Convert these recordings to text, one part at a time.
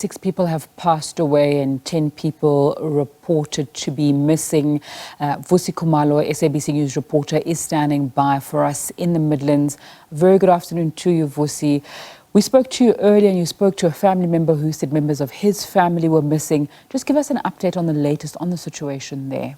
6 people have passed away and 10 people reported to be missing. Vusi Khumalo, SABC News reporter, is standing by for us in the Midlands. Very good afternoon to you, Vusi. We spoke to you earlier and you spoke to a family member who said members of his family were missing. Just give us an update on the latest on the situation there.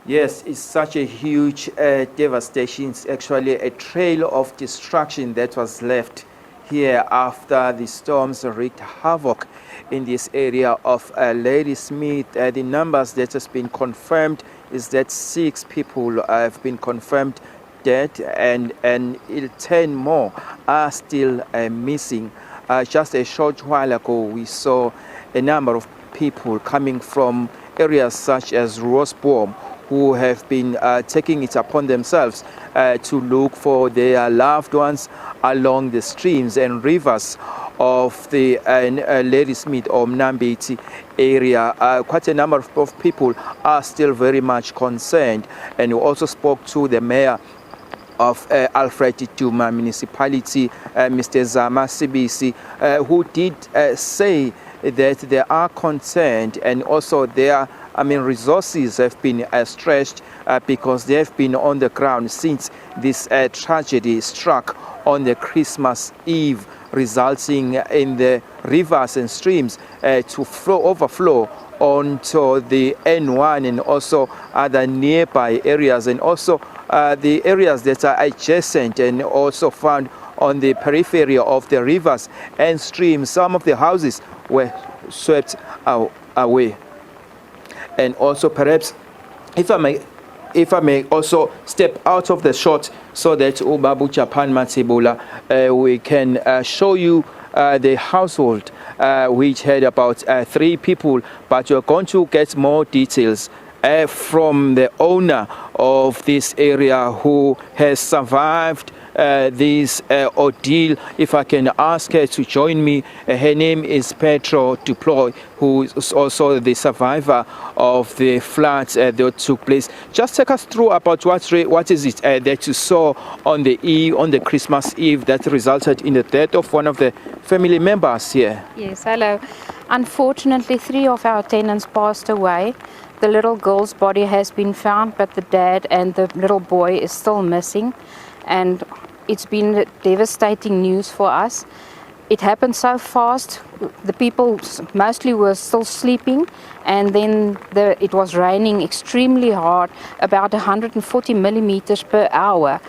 Yes, it's such a huge devastation. It's actually a trail of destruction that was left here after the storms wreaked havoc in this area of Ladysmith. The numbers that has been confirmed is that 6 people have been confirmed dead and 10 more are still missing. Just a short while ago, we saw a number of people coming from areas such as Roseboom who have been taking it upon themselves to look for their loved ones along the streams and rivers of the Ladysmith or Mnambiti area. Quite a number of people are still very much concerned, and we also spoke to the mayor of Alfred Duma municipality, Mr. Zama CBC, who did say that they are concerned, and also their resources have been stretched because they have been on the ground since this tragedy struck on the Christmas Eve, resulting in the rivers and streams to overflow onto the N1 and also other nearby areas, and also the areas that are adjacent and also found on the periphery of the rivers and streams. Some of the houses were swept away. And also, perhaps, if I may also step out of the shot so that Ubabu Japan Matibula, we can show you the household which had about 3 people, but you're going to get more details from the owner of this area who has survived this ordeal. If I can ask her to join me, her name is Petro Duploy, who is also the survivor of the floods that took place. Just take us through about what is it that you saw on the Christmas Eve that resulted in the death of one of the family members here. Yes, hello. Unfortunately, 3 of our tenants passed away. The little girl's body has been found, but the dad and the little boy is still missing. And it's been devastating news for us. It happened so fast. The people mostly were still sleeping, and then it was raining extremely hard, about 140 millimeters per hour.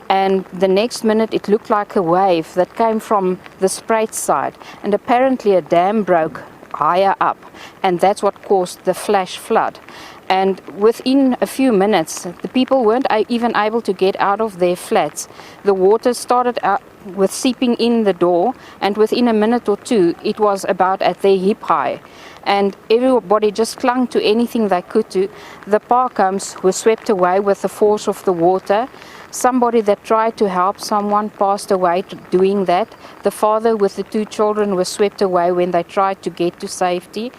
And the next minute it looked like a wave that came from the Spruit side, and apparently a dam broke higher up, and that's what caused the flash flood. And within a few minutes, the people weren't even able to get out of their flats. The water started out with seeping in the door, and within a minute or 2, it was about at their hip high. And everybody just clung to anything they could to. The park homes were swept away with the force of the water. Somebody that tried to help someone passed away doing that. The father with the 2 children was swept away when they tried to get to safety.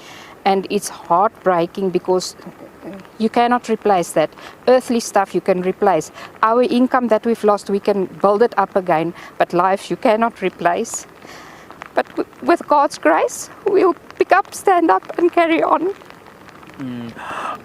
And it's heartbreaking because you cannot replace that. Earthly stuff you can replace. Our income that we've lost, we can build it up again. But life you cannot replace. But with God's grace, we'll pick up, stand up and carry on.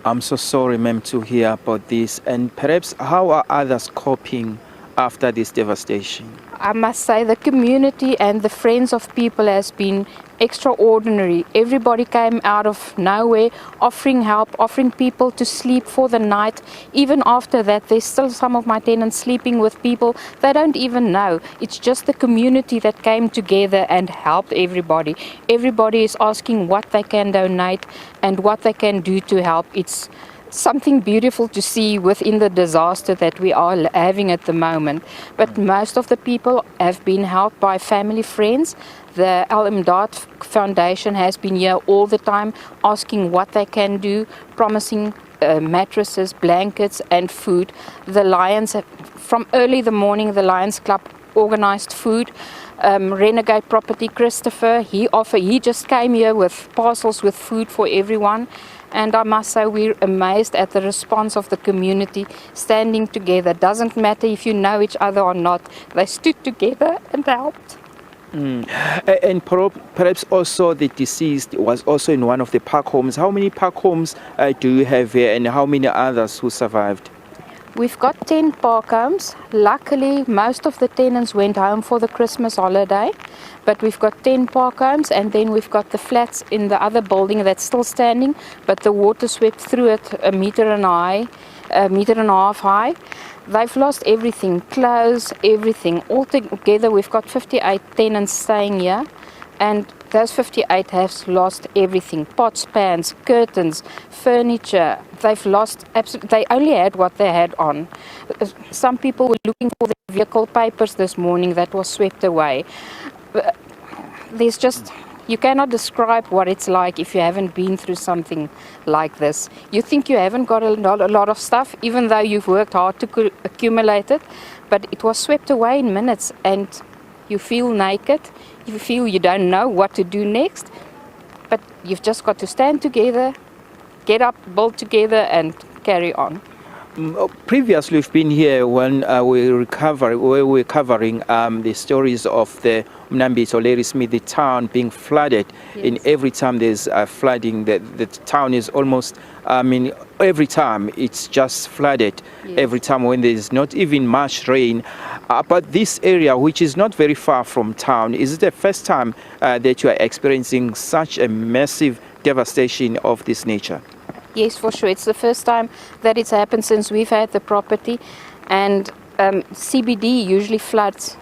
I'm so sorry, ma'am, to hear about this. And perhaps how are others coping after this devastation? I must say the community and the friends of people has been extraordinary. Everybody came out of nowhere offering help, offering people to sleep for the night. Even after that, there's still some of my tenants sleeping with people they don't even know. It's just the community that came together and helped everybody. Everybody is asking what they can donate and what they can do to help. It's something beautiful to see within the disaster that we are having at the moment. But most of the people have been helped by family friends. The Al Imdad Foundation has been here all the time asking what they can do, promising mattresses, blankets and food. The Lions, from early the morning, the Lions Club organized food. Renegade Property, Christopher, he just came here with parcels with food for everyone. And I must say we're amazed at the response of the community standing together. Doesn't matter if you know each other or not, they stood together and helped. And perhaps also the deceased was also in one of the park homes. How many park homes do you have here, and how many others who survived? We've got 10 park homes. Luckily, most of the tenants went home for the Christmas holiday, but we've got 10 park homes, and then we've got the flats in the other building that's still standing, but the water swept through it a meter and a half high. They've lost everything, clothes, everything. Altogether, we've got 58 tenants staying here, and those 58 have lost everything. Pots, pans, curtains, furniture. They've lost they only had what they had on. Some people were looking for their vehicle papers this morning that was swept away. There's just, you cannot describe what it's like if you haven't been through something like this. You think you haven't got a lot of stuff, even though you've worked hard to accumulate it, but it was swept away in minutes, and you feel naked. You feel you don't know what to do next, but you've just got to stand together, get up, build together, and carry on. Previously, we've been here when we were covering the stories of the Mnambithi or Ladysmith, the town being flooded. Yes. In every time there's flooding, the town is almost, every time it's just flooded. Yes. Every time when there's not even much rain. But this area, which is not very far from town, is it the first time that you are experiencing such a massive devastation of this nature? Yes, for sure. It's the first time that it's happened since we've had the property, and CBD usually floods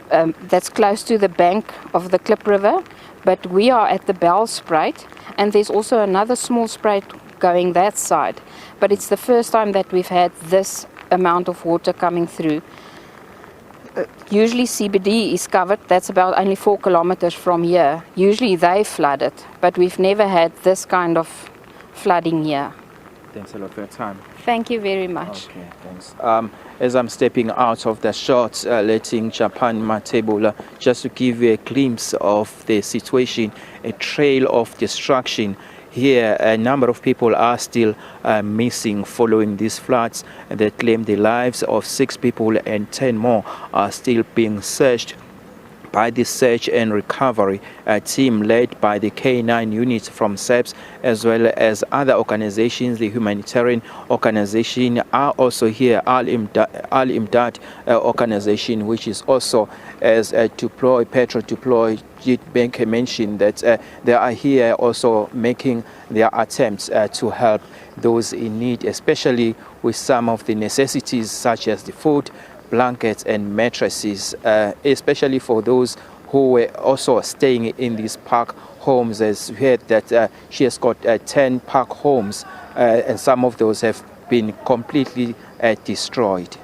that's close to the bank of the Klip River, but we are at the Bellspruit, and there's also another small spruit going that side. But it's the first time that we've had this amount of water coming through. Usually CBD is covered, that's about only 4 kilometers from here. Usually they flood it, but we've never had this kind of flooding here. Thanks a lot for your time. Thank you very much. Okay, thanks. As I'm stepping out of the shot, letting Japan Matebula, just to give you a glimpse of the situation, a trail of destruction. Here, a number of people are still missing following these floods that claim the lives of 6 people, and 10 more are still being searched by the search and recovery team led by the K9 unit from SABC, as well as other organizations. The humanitarian organization are also here, Al Imdad organization, which is also as petrol deploy. Benke mentioned that they are here also making their attempts to help those in need, especially with some of the necessities such as the food, blankets and mattresses, especially for those who were also staying in these park homes. As we heard that she has got 10 park homes, and some of those have been completely destroyed.